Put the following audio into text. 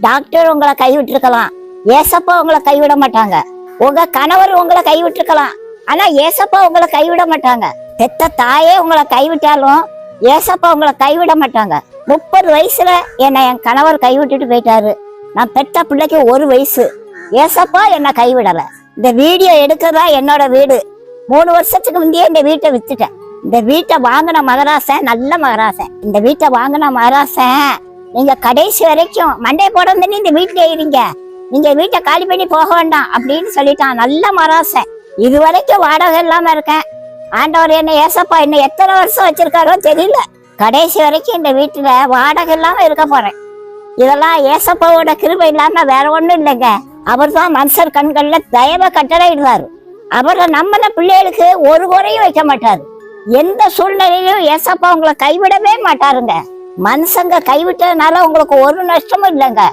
Doctor உங்களை கைவிட்டிருக்கலாம், ஏசப்பா உங்களை கைவிட மாட்டாங்க. உங்க கணவர் உங்களை கைவிட்டிருக்கலாம், ஆனா ஏசப்பா உங்களை கைவிட மாட்டாங்க. பெத்த தாயே உங்களை கைவிட்டாலும் ஏசப்பா உங்களை கைவிட மாட்டாங்க. 30 வயசுல என்னை என் கணவர் கைவிட்டுட்டு போயிட்டாரு. நான் பெத்த பிள்ளைக்கு 1 வயசு. ஏசப்பா என்னை கைவிடல. இந்த வீடியோ எடுக்கறதா என்னோட வீடு. 3 வருஷத்துக்கு முந்தையே இந்த வீட்டை வித்துட்டேன். இந்த வீட்டை வாங்கின மகராசன் நல்ல மகராசன். இந்த வீட்டை வாங்கின மகராசன் நீங்க கடைசி வரைக்கும் மண்டே போட வந்து இந்த வீட்டுல இருங்க, நீங்க வீட்டை காலி பண்ணி போக வேண்டாம் அப்படின்னு சொல்லிட்டான். நல்ல மகராசன். இது வரைக்கும் வாடகை இல்லாம இருக்கேன். ஆண்டவர் என்ன ஏசப்பா என்ன எத்தனை வருஷம் வச்சிருக்காரோ தெரியல. கடைசி வரைக்கும் இந்த வீட்டுல வாடகை இல்லாம இருக்க போறேன். இதெல்லாம் ஏசப்பாவோட கிருபை இல்லாம வேற ஒண்ணும் இல்லைங்க. அவர் தான் மனுஷர் கண்கள்ல தயவ கட்டளையிடுவாரு. அவரை நம்மள பிள்ளைகளுக்கு ஒரு குறையும் வைக்க மாட்டாரு. எந்த சூழ்நிலையிலும் ஏசப்பா உங்களை கைவிடவே மாட்டாருங்க. மனுஷங்க கைவிட்டதுனால உங்களுக்கு ஒரு நஷ்டமும் இல்லைங்க.